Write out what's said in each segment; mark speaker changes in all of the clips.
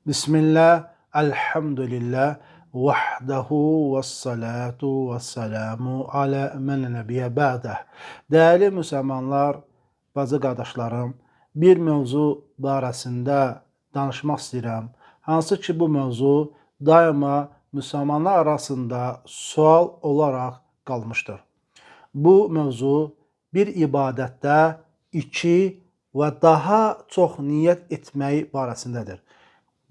Speaker 1: Bismillah, elhamdülillah, vahdehu ve salatu ve selamu ala men nəbiyyə bə'də. Değerli müsəlmanlar, bacı qardaşlarım, bir mövzu barəsində danışmaq istəyirəm. Hansı ki, bu mövzu daima müsəlmanlar arasında sual olaraq qalmışdır. Bu mövzu bir ibadətdə iki və daha çox niyyət etmək barəsindədir.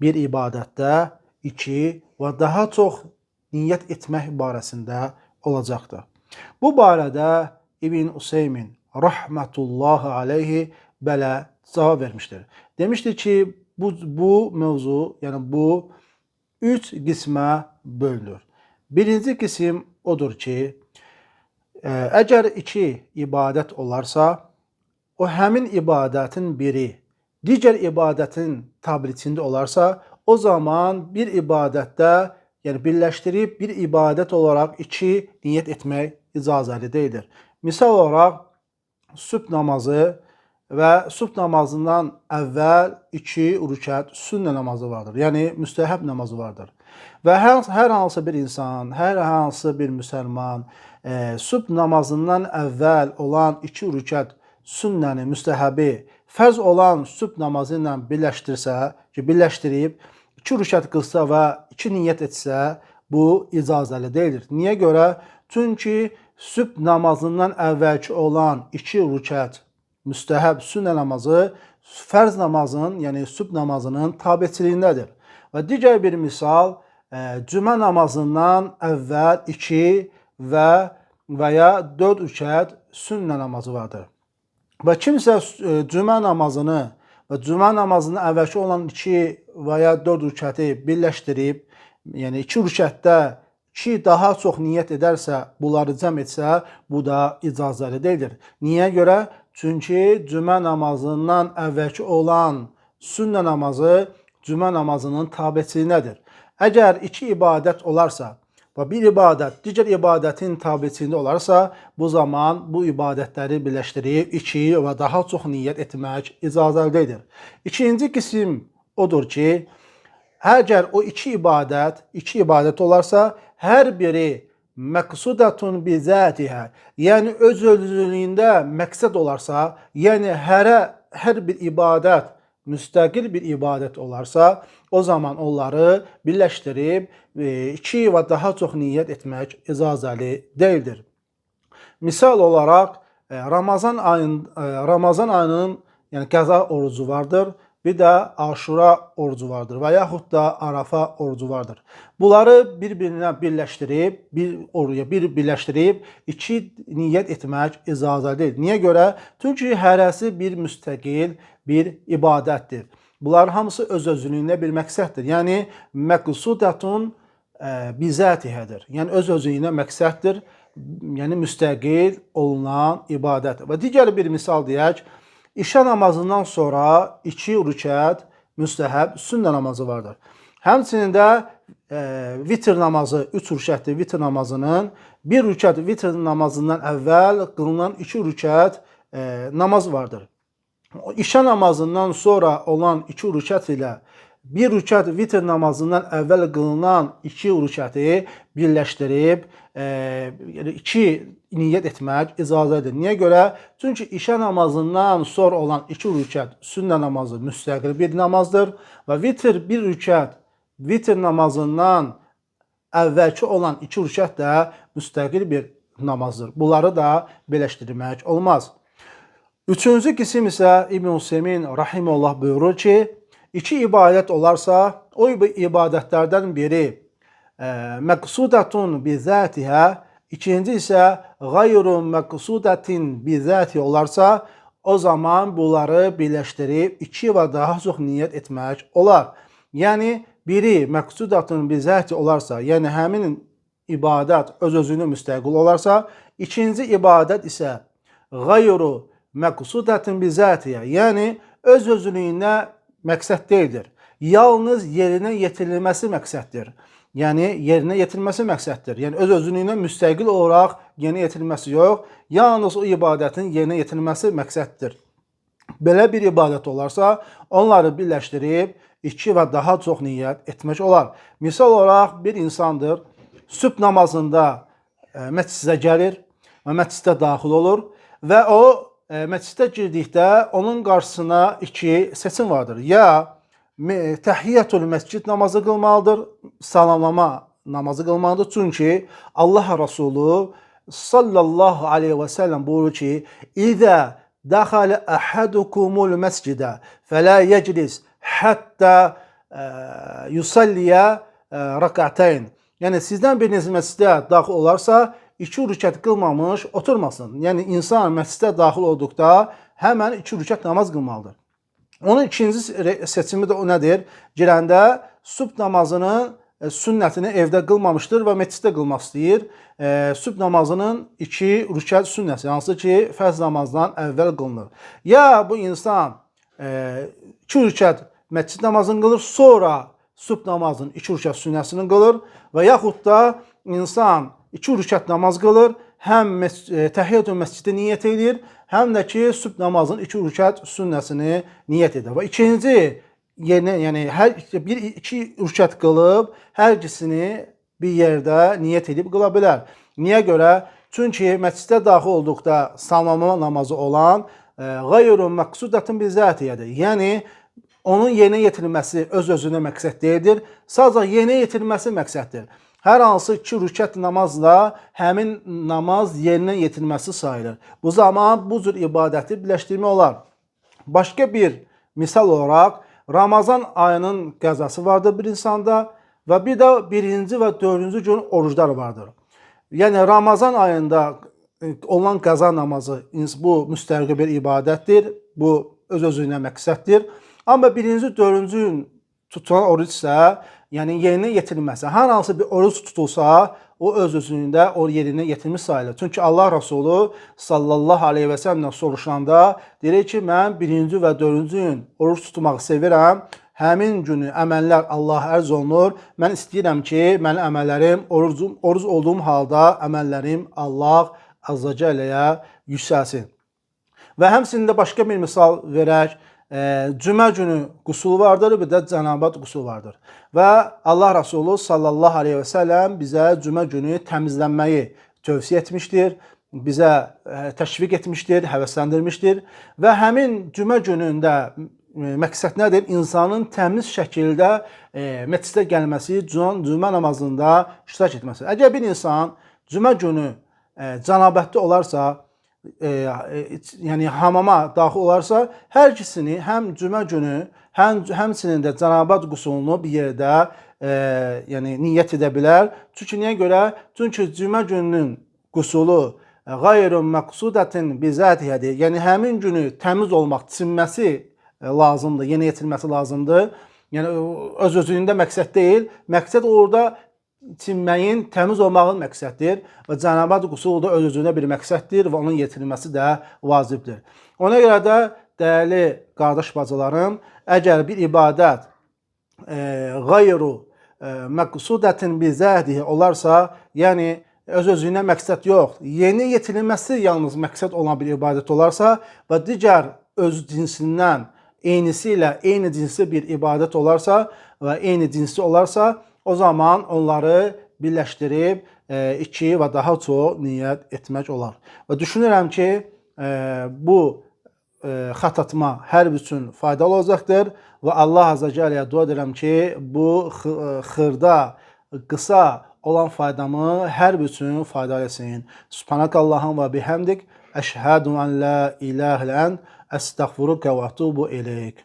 Speaker 1: Bir ibadətdə iki və daha çox niyyət etmək barəsində olacaqdır. Bu barədə İbn Useymin rahmetullahi aleyhi belə cavab vermişdir. Demişdir ki, bu mövzu, yəni bu üç qismə bölünür. Birinci qism odur ki, əgər iki ibadət olarsa, o həmin ibadətin biri digər ibadətin tabiçində olarsa, o zaman bir ibadətdə, yəni birləşdirib bir ibadət olaraq iki niyyət etmək icazəli deyildir. Misal olaraq, sübh namazı və sübh namazından əvvəl iki rükət sünnə namazı vardır. Yəni, müstəhəb namazı vardır. Və hər hansı bir insan, hər hansı bir müsəlman sübh namazından əvvəl olan iki rükət sünnəni, müstəhəbi, fərz olan sübh namazı ilə birləşdirib iki rükət qılsa və iki niyyət etsə, bu icazəli deyildir. Niyə görə? Çünki sübh namazından əvvəlki olan iki rükət müstəhəb sünnə namazı fərz namazın, yəni sübh namazının tabiçiliyindədir. Və digər bir misal, cümə namazından əvvəl iki və ya 4 rükət sünnə namazı vardır. Və kimsə cümə namazını və cümə namazının əvvəlki olan 2 və ya 4 rükəti birləşdirib, yəni 2 rükətdə 2 daha çox niyyət edərsə, bunları cəm etsə, bu da icazəli deyildir. Niyə görə? Çünki cümə namazından əvvəlki olan sünnə namazı cümə namazının tabiçiliyindədir. Əgər 2 ibadət olarsa və bir ibadət digər ibadətin tabiçiliyində olarsa, bu zaman bu ibadətləri birləşdirib 2 və daha çox niyyət etmək icazəli deyildir. İkinci qism odur ki, əgər o iki ibadət olarsa, hər biri məqsudatun bizatihə, yəni öz-özlüyündə məqsəd olarsa, yəni hər bir ibadət müstəqil bir ibadət olarsa, o zaman onları birləşdirib 2 və daha çox niyyət etmək icazəli deyildir. Misal olaraq, Ramazan ayının yəni qəza orucu vardır, bir də Aşura orucu vardır və yaxud da Arafa orucu vardır. Bunları bir-birinə birləşdirib iki niyyət etmək icazəli deyil. Niyə görə? Çünki hərəsi bir müstəqil bir ibadətdir. Bunlar hamısı öz-özlüyündə bir məqsəddir. Yəni, məqsudatun bizatihədir. Yəni, öz-özlüyündə məqsəddir. Yəni, müstəqil olunan ibadət. Və digər bir misal deyək, İşə namazından sonra 2 rükət müstəhəb sünnə namazı vardır. Həmçinin də vitr namazı 3 rükətdir. Vitr namazının 1 rükət vitr namazından əvvəl qılınan 2 rükət namaz vardır. İşə namazından sonra olan 2 rükət ilə 1 rükət vitr namazından əvvəl qılınan 2 rükəti birləşdirib 2 niyyət etmək icazədir. Niyə görə? Çünki işə namazından sonra olan 2 rükət sünnə namazı müstəqil bir namazdır və bir rükət vitr namazından əvvəlki olan 2 rükət də müstəqil bir namazdır. Bunları da birləşdirmək olmaz. Üçüncü qism isə İbn Useymin rahimehullah buyurur ki, 2 ibadət olarsa, o ibadətlərdən biri məqsudatun bizatihə, ikinci isə qayru məqsudatin bizati olarsa, o zaman bunları birləşdirib 2 və daha çox niyyət etmək olar. Yəni, biri məqsudatun bizati olarsa, yəni həmin ibadət öz-özünə müstəqil olarsa, ikinci ibadət isə qayru məqsudatin bizatiyə, yəni öz-özlüyündə məqsəd deyildir. Yalnız yerinə yetirilməsi məqsəddir. Yəni, yerinə yetirilməsi məqsəddir. Yəni, öz-özlüyündə müstəqil olaraq yerinə yetirilməsi yox, yalnız o ibadətin yerinə yetirilməsi məqsəddir. belə bir ibadət olarsa, onları birləşdirib 2 və daha çox niyyət etmək olar. Misal olaraq bir insandır, sübh namazında məscidə gəlir və məscidə daxil olur və o məscidə girdikdə onun qarşısına 2 seçim vardır. Ya təhiyyətul məscid namazı qılmalıdır, salamlama namazı qılmalıdır. Çünki Allah Rəsulü sallallahu aleyhi və səlləm buyurur ki, İzə dəxələ əhədukumul məscidə fələ yeclis həttə yusalliyə rəkətəyn. Yəni sizdən biriniz məscidə daxil olarsa 2 rükət qılmamış oturmasın. Yəni insan məscidə daxil olduqda həmən 2 rükət namaz qılmalıdır. Onun ikinci seçimi də o nədir? Girəndə sübh namazının sünnətini evdə qılmamışdır və məsciddə qılmaq istəyir. Sübh namazının 2 rükət sünnəsi, hansı ki, fərz namazdan əvvəl qılınır. Ya bu insan 2 rükət məscid namazını qılır, sonra sübh namazının 2 rükət sünnəsini qılır və yaxud da insan 2 rükət namaz qılır, həm təhiyyətül məscidə niyyət edir, həm də ki, sübh namazının 2 rükət sünnəsini niyyət edir. Və ikinci yerinə, yəni hər 2 rükət qılıb, hər ikisini bir yerdə niyyət edib qıla bilər. Niyə görə? Çünki məscidə daxil olduqda salamlama namazı olan qeyru məqsudatun bi zatiyyədir. Yəni onun yerinə yetirilməsi öz-özünə məqsəd deyildir. Sadəcə yerinə yetirilməsi məqsəddir. Hər hansı 2 rükət namazla həmin namaz yerinə yetirilməsi sayılır. Bu zaman bu cür ibadəti birləşdirmək olar. Başqa bir misal olaraq Ramazan ayının qəzası vardır bir insanda və bir də 1-ci və 4-cü gün oruclar vardır. Yəni Ramazan ayında olan qəza namazı bu müstəqil bir ibadətdir. Bu öz-özünə məqsəddir. Amma 1-ci, 4-cü gün tutulan oruc isə yəni yerinə yetirilməsi. Hər hansı bir oruc tutulsa, o öz-özlüyündə o yerinə yetirmiş sayılır. Çünki Allah Rəsulü sallallahu aleyhi və səlləmdən soruşanda deyir ki, mən 1-ci və 4-cü gün oruc tutmağı sevirəm. Həmin günü əməllər Allaha ərz olunur. Mən istəyirəm ki, mənim əməllərim oruc olduğum halda əməllərim Allah Azza Cəlləyə yüksəlsin. Və həmçinin də başqa bir misal verək. Cümə günü qüsul vardır, bir də cənabat qüsul vardır. Və Allah Rəsulü sallallahu aleyhi və səlləm bizə cümə günü təmizlənməyi tövsiyə etmişdir, bizə təşviq etmişdir, həvəsləndirmişdir. Və həmin cümə günündə məqsəd nədir? İnsanın təmiz şəkildə məscidə gəlməsi, cümə namazında iştirak etməsi. Əgər bir insan cümə günü cənabətli olarsa, yəni hamama daxil olarsa, hər ikisini həm cümə günü, həmçinin də cənabat qüsulunu bir yerdə yəni niyyət edə bilər. Çünki niyə görə? Çünki cümə gününün qüsulu qeyru məqsudatin bi zatiyyədir. Yəni həmin günü təmiz olmaq, çinməsi lazımdır, yenə yetirilməsi lazımdır. Yəni öz-özlüyündə məqsəd deyil. Məqsəd orada çinməyin, təmiz olmağın məqsəddir və cənabat qüsulu da öz-özünə bir məqsəddir və onun yetirilməsi də vacibdir. Ona görə də dəyərli qardaş bacılarım, əgər bir ibadət qeyru məqsudatin bi zatihi olarsa, yəni öz-özlüyünə məqsəd yox, yeni yetirilməsi yalnız məqsəd olan bir ibadət olarsa və digər öz cinsindən eynisi ilə eyni cinsli bir ibadət olarsa və eyni cinsli olarsa, o zaman onları birləşdirib 2 və daha çox niyyət etmək olar. Və düşünürəm ki, bu xatırlatma hər bir üçün faydalı olacaqdır və Allah Azza Cəlləyə dua edirəm ki, bu xırda, qısa olan faydamı hər bir üçün faydalı etsin. Subhanakallahum və bihamdik, əşhədu an la ilahə illə ənt, əstəğfiruka və ətubu ileyk.